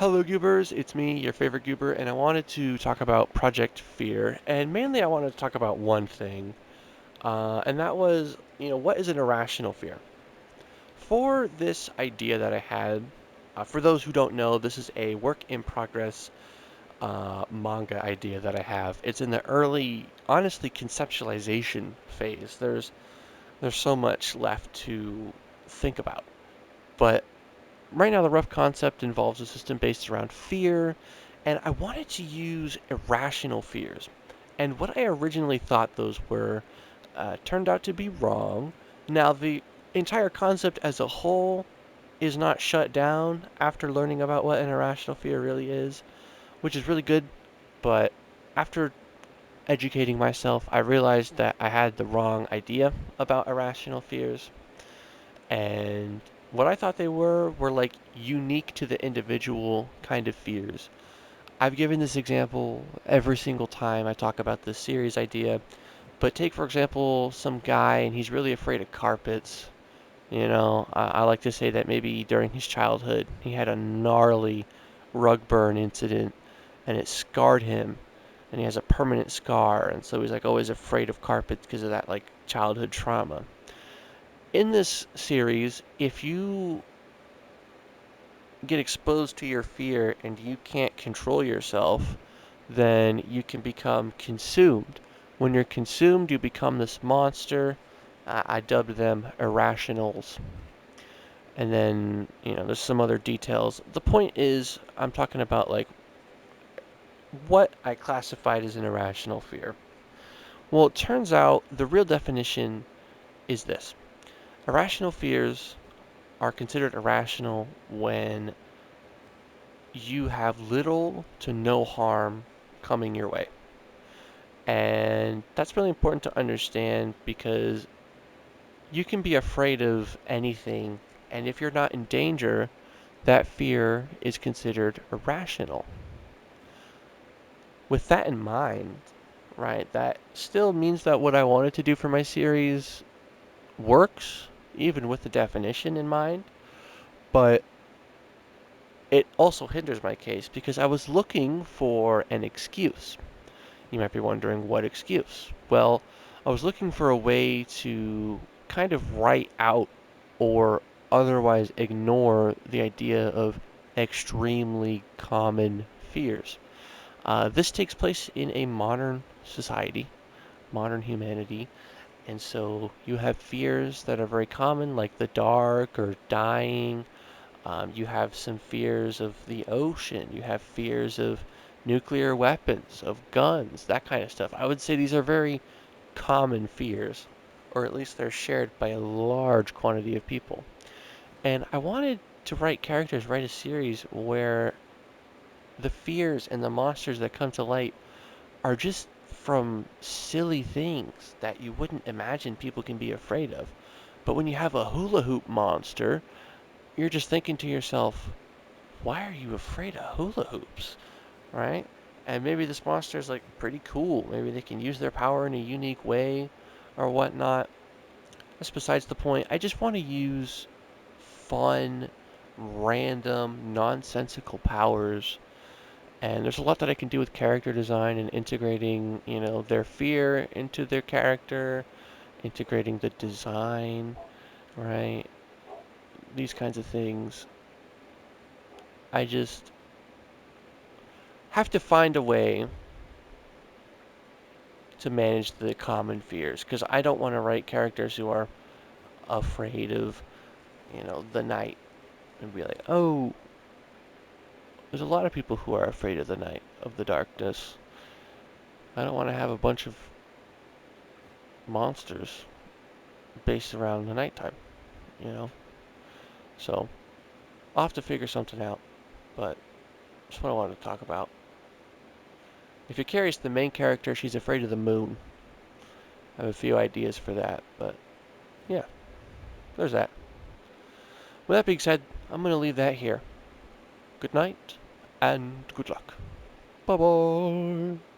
Hello, Goobers. It's me, your favorite Goober, and I wanted to talk about Project Fear. And mainly, I wanted to talk about one thing, and that was, what is an irrational fear? For this idea that I had, for those who don't know, this is a work in progress manga idea that I have. It's in the early, honestly, conceptualization phase. There's so much left to think about, but right now, the rough concept involves a system based around fear, and I wanted to use irrational fears. And what I originally thought those were turned out to be wrong. Now, the entire concept as a whole is not shut down after learning about what an irrational fear really is, which is really good. But after educating myself, I realized that I had the wrong idea about irrational fears. And what I thought they were like unique to the individual kind of fears. I've given this example every single time I talk about this series idea, but take for example some guy and he's really afraid of carpets. I like to say that maybe during his childhood he had a gnarly rug burn incident and it scarred him and he has a permanent scar and so he's like always afraid of carpets because of that like childhood trauma. In this series, if you get exposed to your fear and you can't control yourself, then you can become consumed. When you're consumed, you become this monster. I dubbed them irrationals. And then, there's some other details. The point is, I'm talking about like what I classified as an irrational fear. Well, it turns out the real definition is this: irrational fears are considered irrational when you have little to no harm coming your way. And that's really important to understand because you can be afraid of anything, and if you're not in danger, that fear is considered irrational. With that in mind, right, that still means that what I wanted to do for my series works, even with the definition in mind, but it also hinders my case because I was looking for an excuse. You might be wondering what excuse. Well, I was looking for a way to kind of write out or otherwise ignore the idea of extremely common fears. This takes place in a modern society, modern humanity, and so you have fears that are very common, like the dark or dying. You have some fears of the ocean. You have fears of nuclear weapons, of guns, that kind of stuff. I would say these are very common fears, or at least they're shared by a large quantity of people. And I wanted to write a series where the fears and the monsters that come to light are just from silly things that you wouldn't imagine people can be afraid of. But when you have a hula hoop monster, you're just thinking to yourself, why are you afraid of hula hoops? Right? And maybe this monster is like pretty cool. Maybe they can use their power in a unique way or whatnot. That's besides the point. I just want to use fun, random, nonsensical powers. And there's a lot that I can do with character design and integrating, their fear into their character, integrating the design, right? These kinds of things. I just have to find a way to manage the common fears because I don't want to write characters who are afraid of, the night and be like, oh, there's a lot of people who are afraid of the night, of the darkness. I don't want to have a bunch of monsters based around the nighttime, you know? So, I'll have to figure something out, but that's what I wanted to talk about. If you're curious, the main character, she's afraid of the moon. I have a few ideas for that, but yeah, there's that. With that being said, I'm going to leave that here. Good night, and good luck. Bye bye.